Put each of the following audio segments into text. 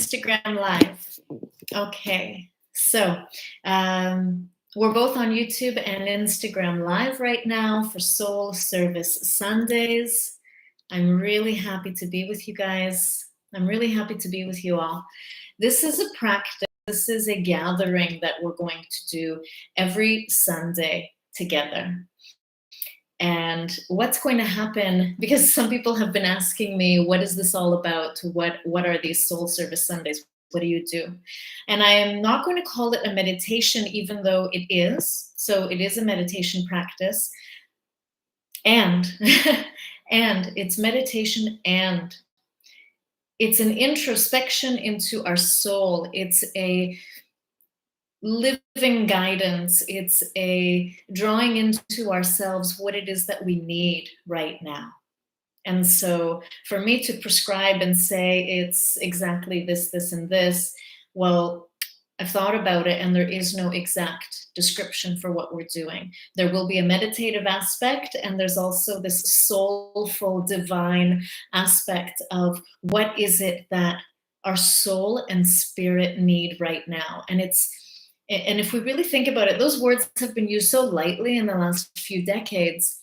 Instagram Live. Okay, so we're both on YouTube and Instagram Live right now for Soul Service Sundays. I'm really happy to be with you guys. I'm really happy to be with you all. This is a practice, this is a gathering that we're going to do every Sunday together. And what's going to happen, because some people have been asking me, what is this all about? What are these Soul Service Sundays? What do you do? And I am not going to call it a meditation, even though it is. So it is a meditation practice. And, and it's meditation, and it's an introspection into our soul. It's a living guidance. It's a drawing into ourselves what it is that we need right now. And so for me to prescribe and say it's exactly this, this, and this, well, I've thought about it, and there is no exact description for what we're doing. There will be a meditative aspect, and there's also this soulful, divine aspect of what is it that our soul and spirit need right now. And if we really think about it, those words have been used so lightly in the last few decades,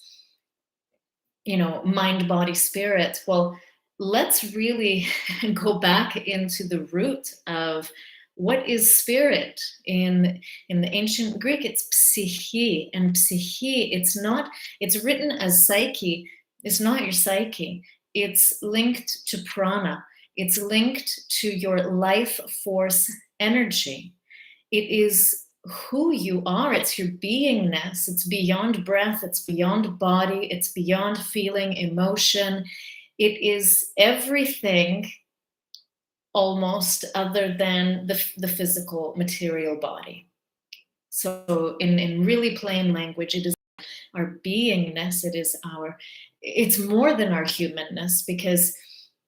mind, body, spirit. Well, let's really go back into the root of what is spirit. In the ancient Greek, it's psyche, and psyche, it's written as psyche. It's not your psyche. It's linked to prana. It's linked to your life force energy. It is who you are. It's your beingness. It's beyond breath. It's beyond body. It's beyond feeling, emotion. It is everything almost other than the physical material body. So in really plain language, it is our beingness. It's more than our humanness, because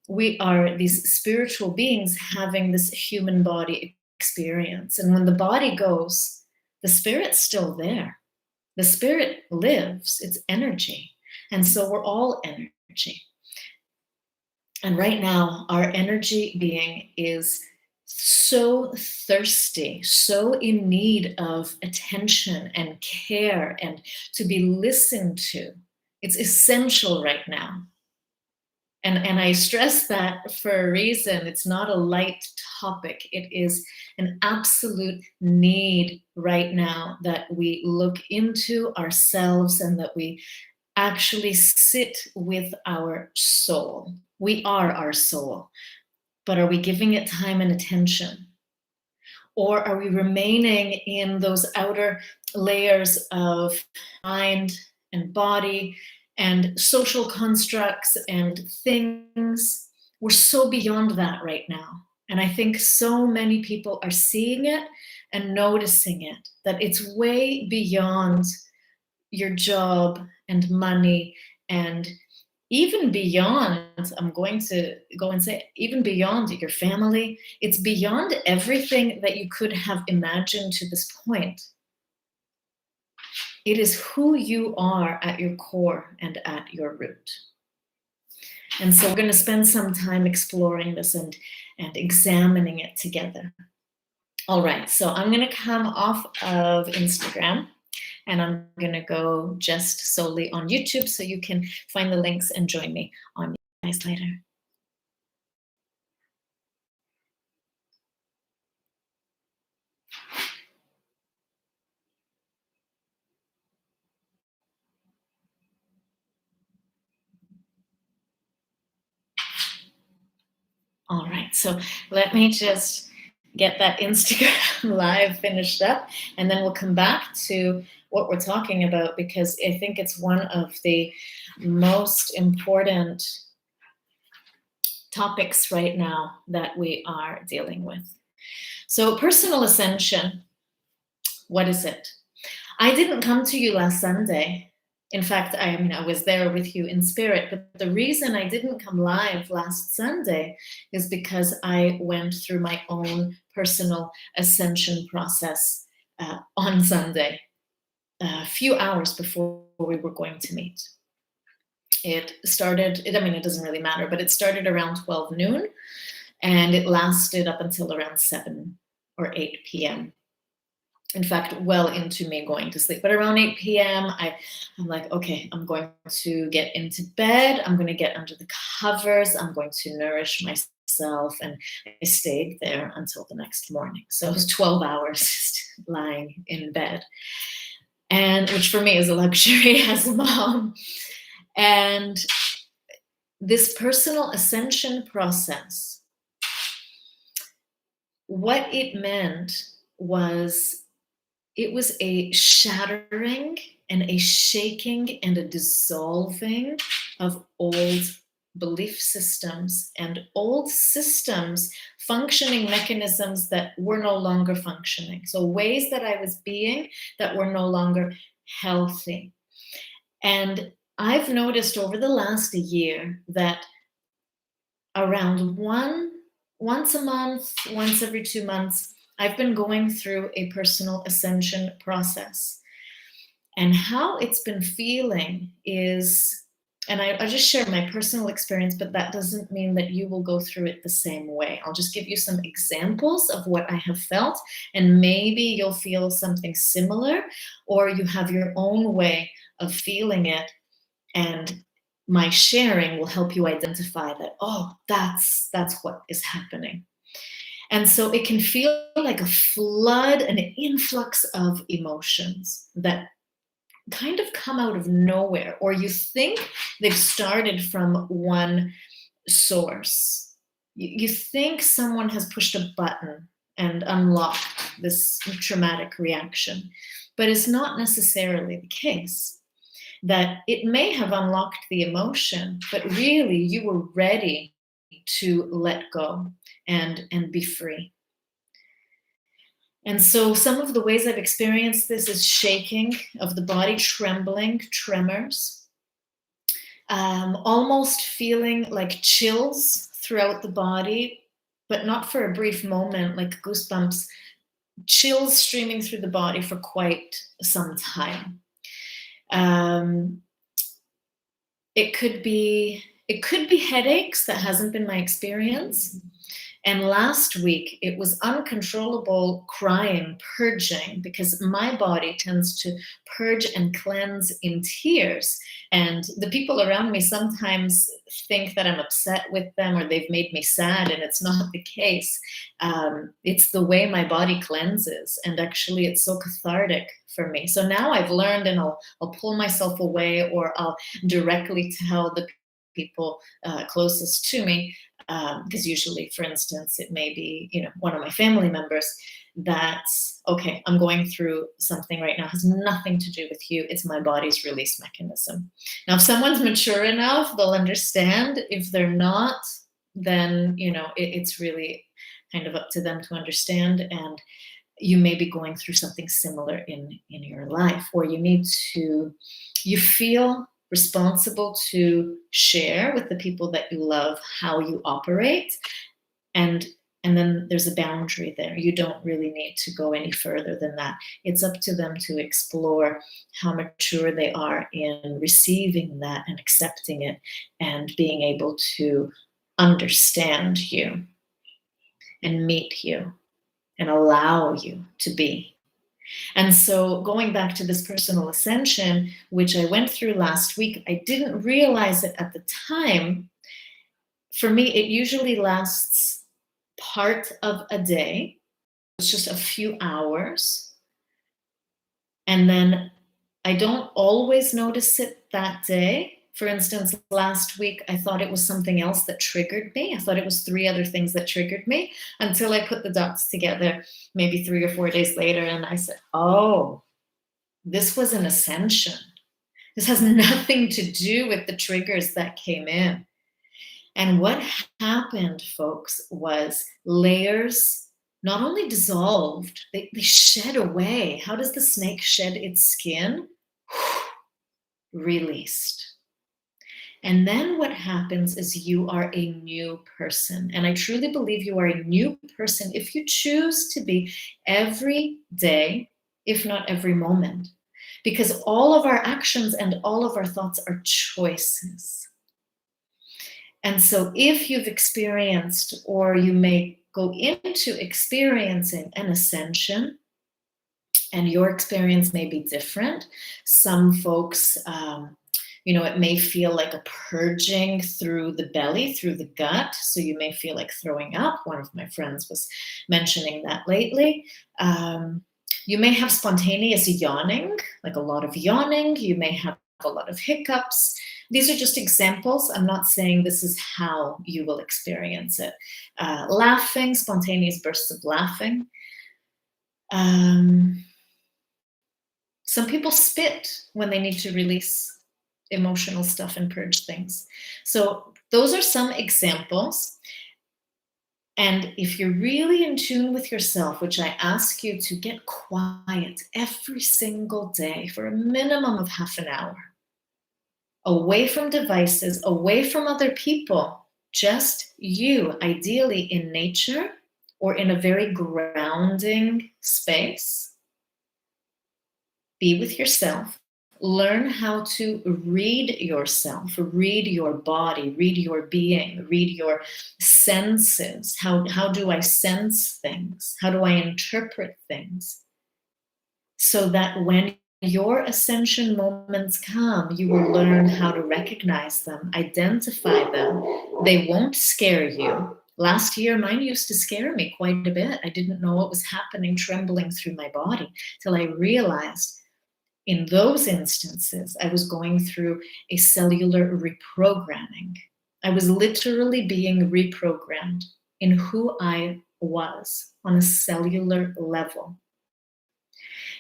we are these spiritual beings having this human body experience. And when the body goes, the spirit's still there. The spirit lives, it's energy. And so we're all energy. And right now, our energy being is so thirsty, so in need of attention and care and to be listened to. It's essential right now. And I stress that for a reason. It's not a light topic. It is an absolute need right now that we look into ourselves and that we actually sit with our soul. We are our soul, but are we giving it time and attention? Or are we remaining in those outer layers of mind and body and social constructs and things? We're so beyond that right now. And I think so many people are seeing it and noticing it, that it's way beyond your job and money, and even beyond, I'm going to go and say, even beyond your family. It's beyond everything that you could have imagined to this point. It is who you are at your core and at your root. And so we're going to spend some time exploring this and examining it together. All right, so I'm going to come off of Instagram, and I'm going to go just solely on YouTube, so you can find the links and join me on guys later. All right, so let me just get that Instagram live finished up, and then we'll come back to what we're talking about, because I think it's one of the most important topics right now that we are dealing with. So personal ascension, what is it? I didn't come to you last Sunday. In fact, I was there with you in spirit, but the reason I didn't come live last Sunday is because I went through my own personal ascension process on Sunday, a few hours before we were going to meet. It started, it doesn't really matter, but it started around 12 noon. And it lasted up until around 7 or 8 p.m. In fact, well into me going to sleep. But around 8 p.m., I'm like, okay, I'm going to get into bed. I'm going to get under the covers. I'm going to nourish myself. And I stayed there until the next morning. So it was 12 hours just lying in bed, and which for me is a luxury as a mom. And this personal ascension process, what it meant was, it was a shattering and a shaking and a dissolving of old belief systems and old systems, functioning mechanisms that were no longer functioning. So ways that I was being that were no longer healthy. And I've noticed over the last year that around once a month, once every 2 months, I've been going through a personal ascension process. And how it's been feeling is, and I just share my personal experience, but that doesn't mean that you will go through it the same way. I'll just give you some examples of what I have felt, and maybe you'll feel something similar, or you have your own way of feeling it. And my sharing will help you identify that, oh, that's what is happening. And so it can feel like a flood, an influx of emotions that kind of come out of nowhere, or you think they've started from one source. You think someone has pushed a button and unlocked this traumatic reaction, but it's not necessarily the case. That it may have unlocked the emotion, but really you were ready to let go and be free. And so some of the ways I've experienced this is shaking of the body, trembling, tremors, almost feeling like chills throughout the body, but not for a brief moment, like goosebumps, chills streaming through the body for quite some time. It could be headaches. That hasn't been my experience. And last week, it was uncontrollable crying, purging, because my body tends to purge and cleanse in tears. And the people around me sometimes think that I'm upset with them or they've made me sad, and it's not the case. It's the way my body cleanses, and actually it's so cathartic for me. So now I've learned, and I'll pull myself away, or I'll directly tell the people closest to me, because usually, for instance, it may be, one of my family members, that's, okay, I'm going through something right now, it has nothing to do with you, it's my body's release mechanism. Now, if someone's mature enough, they'll understand. If they're not, then, it's really kind of up to them to understand. And you may be going through something similar in your life, or you feel responsible to share with the people that you love how you operate, and then there's a boundary there. You don't really need to go any further than that. It's up to them to explore how mature they are in receiving that and accepting it, and being able to understand you and meet you and allow you to be. And so going back to this personal ascension, which I went through last week, I didn't realize it at the time. For me, it usually lasts part of a day. It's just a few hours. And then I don't always notice it that day. For instance, last week, I thought it was something else that triggered me. I thought it was 3 other things that triggered me, until I put the dots together maybe 3 or 4 days later. And I said, oh, this was an ascension. This has nothing to do with the triggers that came in. And what happened, folks, was layers not only dissolved, they shed away. How does the snake shed its skin? Released. And then what happens is you are a new person. And I truly believe you are a new person if you choose to be every day, if not every moment. Because all of our actions and all of our thoughts are choices. And so if you've experienced, or you may go into experiencing an ascension, and your experience may be different. Some folks, it may feel like a purging through the belly, through the gut. So you may feel like throwing up. One of my friends was mentioning that lately. You may have spontaneous yawning, like a lot of yawning. You may have a lot of hiccups. These are just examples. I'm not saying this is how you will experience it. Laughing, spontaneous bursts of laughing. Some people spit when they need to release emotional stuff and purge things. So those are some examples. And if you're really in tune with yourself, which I ask you to get quiet every single day for a minimum of half an hour, away from devices, away from other people, just you, ideally in nature or in a very grounding space. Be with yourself. Learn how to read yourself, read your body, read your being, read your senses. How do I sense things? How do I interpret things? So that when your ascension moments come, you will learn how to recognize them, identify them. They won't scare you. Last year, mine used to scare me quite a bit. I didn't know what was happening, trembling through my body, till I realized in those instances, I was going through a cellular reprogramming. I was literally being reprogrammed in who I was on a cellular level.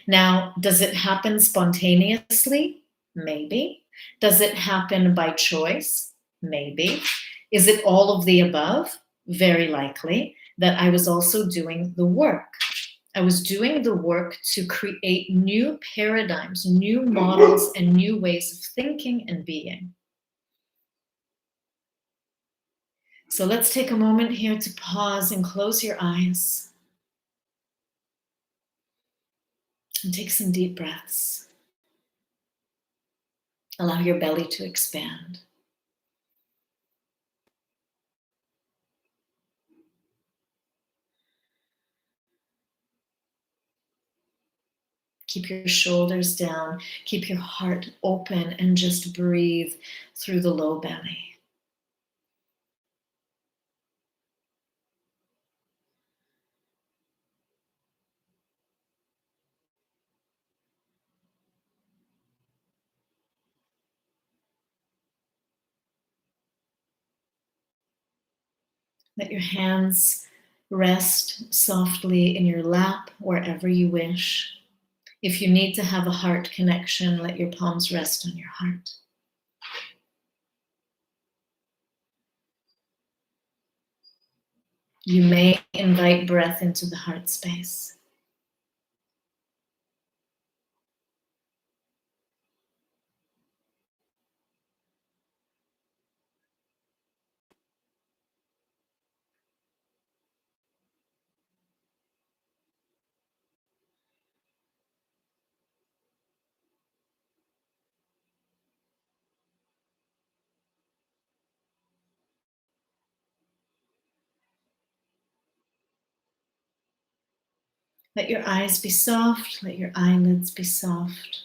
Now, does it happen spontaneously? Maybe. Does it happen by choice? Maybe. Is it all of the above? Very likely. That I was also doing the work. I was doing the work to create new paradigms, new models, and new ways of thinking and being. So let's take a moment here to pause and close your eyes and take some deep breaths. Allow your belly to expand. Keep your shoulders down, keep your heart open, and just breathe through the low belly. Let your hands rest softly in your lap, wherever you wish. If you need to have a heart connection, let your palms rest on your heart. You may invite breath into the heart space. Let your eyes be soft, let your eyelids be soft,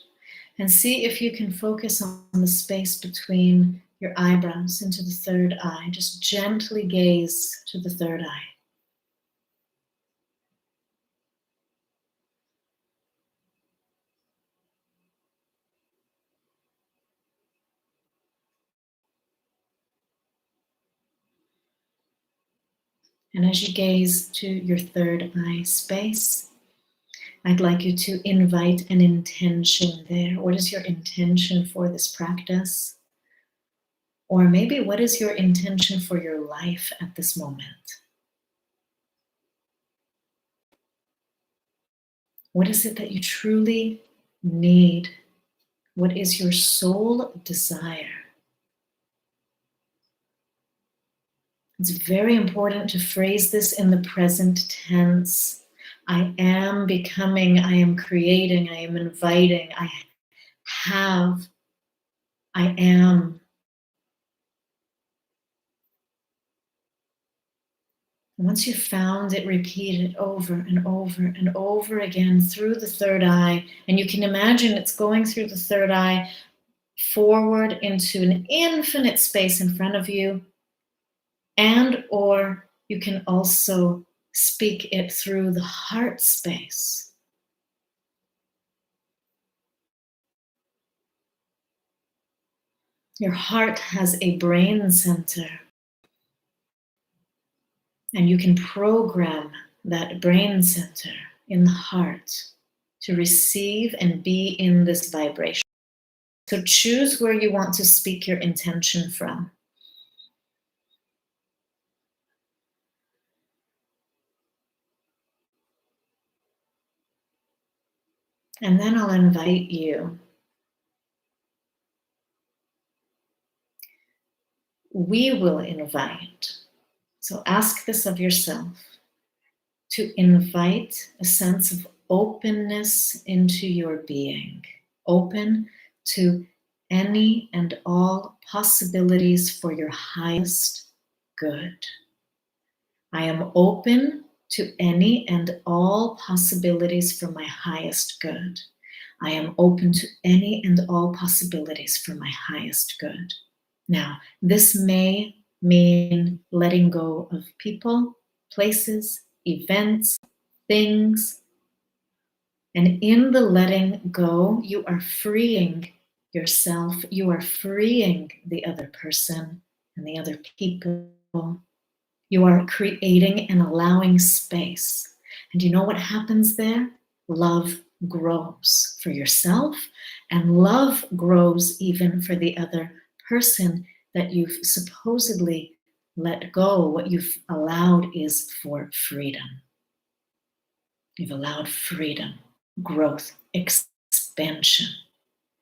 and see if you can focus on the space between your eyebrows into the third eye. Just gently gaze to the third eye. And as you gaze to your third eye space, I'd like you to invite an intention there. What is your intention for this practice? Or maybe what is your intention for your life at this moment? What is it that you truly need? What is your soul desire? It's very important to phrase this in the present tense. I am becoming, I am creating, I am inviting, I have, I am. And once you've found it, repeat it over and over and over again through the third eye. And you can imagine it's going through the third eye forward into an infinite space in front of you, and or you can also speak it through the heart space. Your heart has a brain center, and you can program that brain center in the heart to receive and be in this vibration. So choose where you want to speak your intention from. And then I'll invite you. We will invite. So ask this of yourself, to invite a sense of openness into your being, open to any and all possibilities for your highest good. I am open to any and all possibilities for my highest good. I am open to any and all possibilities for my highest good. Now, this may mean letting go of people, places, events, things. And in the letting go, you are freeing yourself, you are freeing the other person and the other people. You are creating and allowing space. And you know what happens there? Love grows for yourself, and love grows even for the other person that you've supposedly let go. What you've allowed is for freedom. You've allowed freedom, growth, expansion.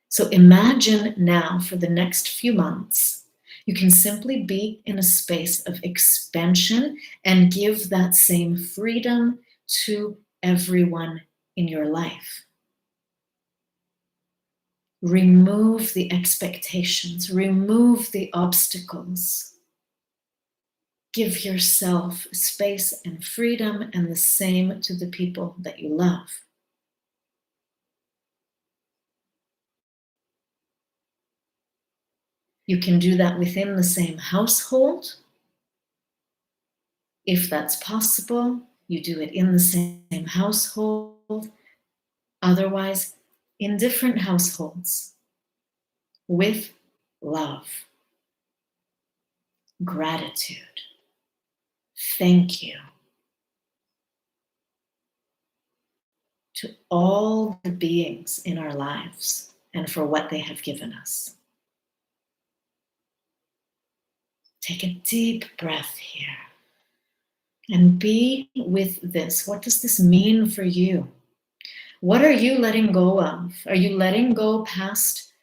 So imagine now for the next few months, you can simply be in a space of expansion and give that same freedom to everyone in your life. Remove the expectations, remove the obstacles. Give yourself space and freedom, and the same to the people that you love. You can do that within the same household. If that's possible, you do it in the same household. Otherwise, in different households, with love, gratitude, thank you to all the beings in our lives and for what they have given us. Take a deep breath here and be with this. What does this mean for you? What are you letting go of? Are you letting go past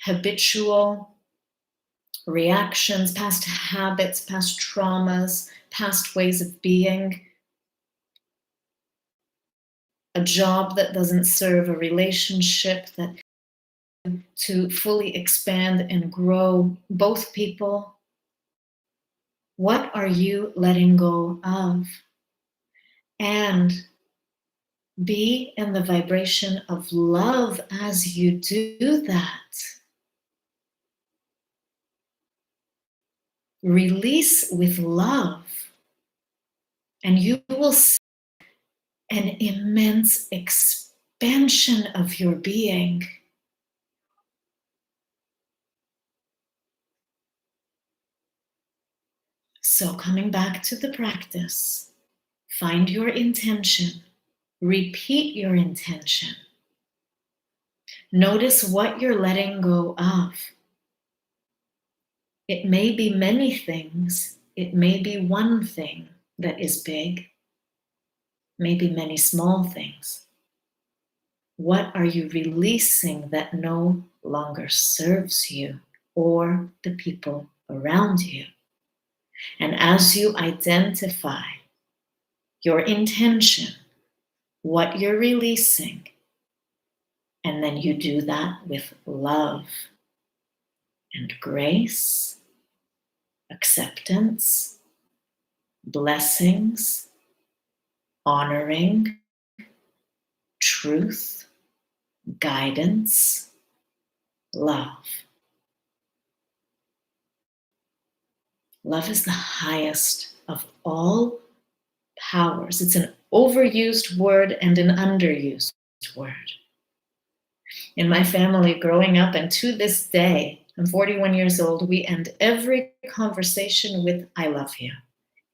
habitual reactions, past habits, past traumas, past ways of being? A job that doesn't serve, a relationship that to fully expand and grow both people? What are you letting go of? And be in the vibration of love as you do that. Release with love, and you will see an immense expansion of your being. So, coming back to the practice, find your intention, repeat your intention. Notice what you're letting go of. It may be many things, it may be one thing that is big, maybe many small things. What are you releasing that no longer serves you or the people around you? And as you identify your intention, what you're releasing, and then you do that with love and grace, acceptance, blessings, honoring, truth, guidance, love. Love is the highest of all powers. It's an overused word and an underused word. In my family growing up, and to this day, I'm 41 years old, we end every conversation with, I love you.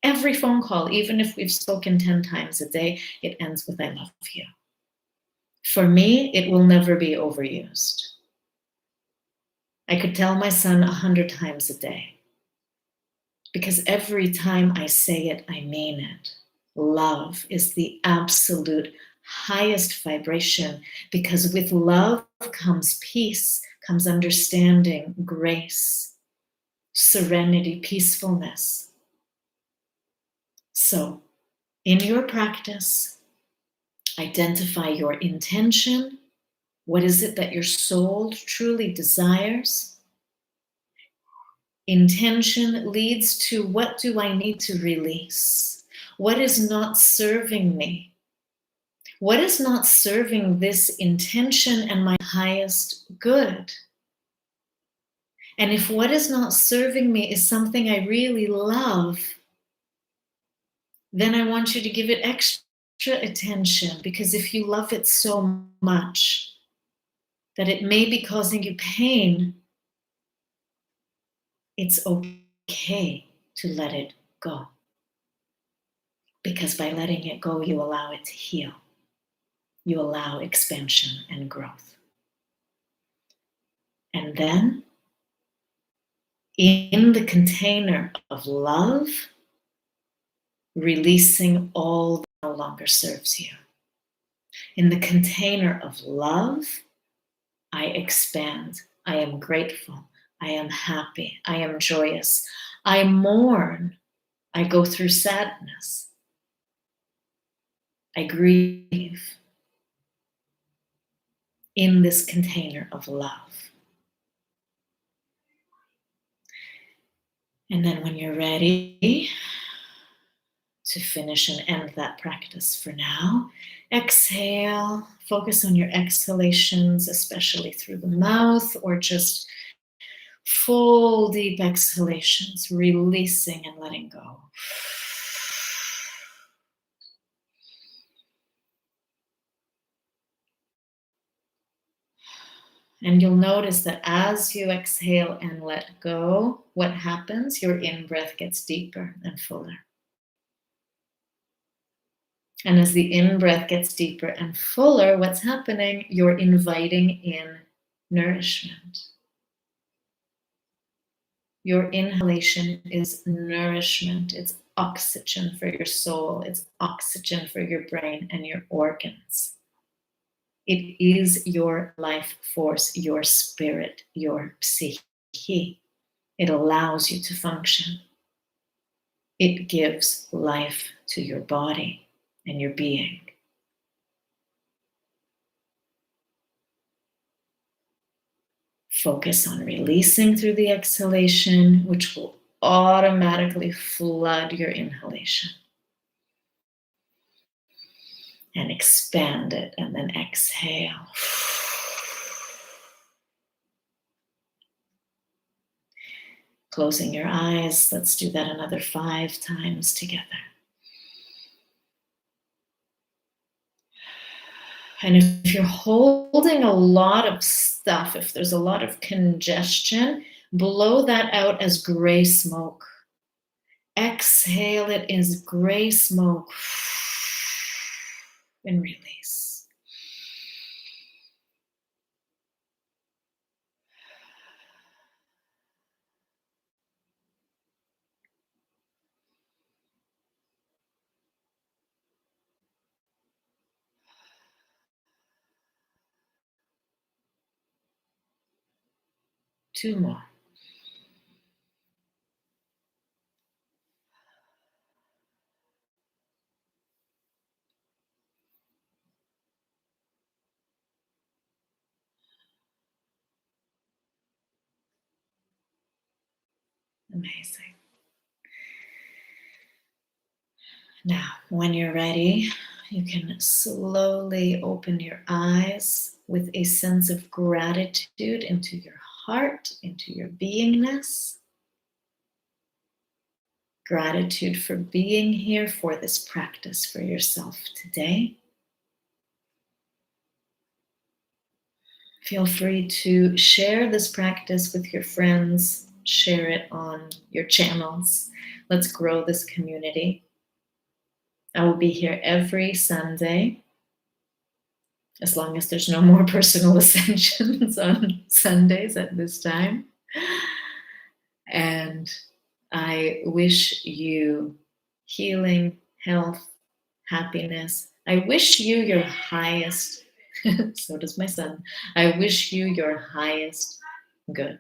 Every phone call, even if we've spoken 10 times a day, it ends with, I love you. For me, it will never be overused. I could tell my son 100 times a day, because every time I say it, I mean it. Love is the absolute highest vibration, because with love comes peace, comes understanding, grace, serenity, peacefulness. So, in your practice, identify your intention. What is it that your soul truly desires? Intention leads to, what do I need to release? What is not serving me? What is not serving this intention and my highest good? And if what is not serving me is something I really love, then I want you to give it extra attention, because if you love it so much that it may be causing you pain, it's okay to let it go. Because by letting it go, you allow it to heal. You allow expansion and growth. And then, in the container of love, releasing all that no longer serves you. In the container of love, I expand. I am grateful. I am happy. I am joyous. I mourn. I go through sadness. I grieve. In this container of love. And then when you're ready to finish and end that practice for now, exhale. Focus on your exhalations, especially through the mouth, or just full deep exhalations, releasing and letting go. And you'll notice that as you exhale and let go, what happens? Your in-breath gets deeper and fuller. And as the in-breath gets deeper and fuller, what's happening? You're inviting in nourishment. Your inhalation is nourishment. It's oxygen for your soul. It's oxygen for your brain and your organs. It is your life force, your spirit, your psyche. It allows you to function. It gives life to your body and your being. Focus on releasing through the exhalation, which will automatically flood your inhalation. And expand it, and then exhale. Closing your eyes, let's do that another 5 times together. And if you're holding a lot of stuff, if there's a lot of congestion, blow that out as gray smoke. Exhale it as gray smoke. And release. Two more. Amazing. Now, when you're ready, you can slowly open your eyes with a sense of gratitude into your heart, into your beingness. Gratitude for being here for this practice for yourself today. Feel free to share this practice with your friends, share it on your channels. Let's grow this community. I will be here every Sunday, as long as there's no more personal ascensions on Sundays at this time. And I wish you healing, health, happiness. I wish you your highest, so does my son. I wish you your highest good.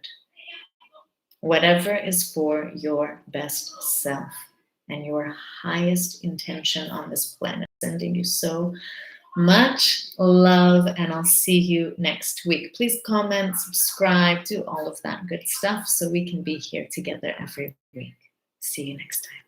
Whatever is for your best self and your highest intention on this planet. Sending you so much love, and I'll see you next week. Please comment, subscribe, do all of that good stuff so we can be here together every week. See you next time.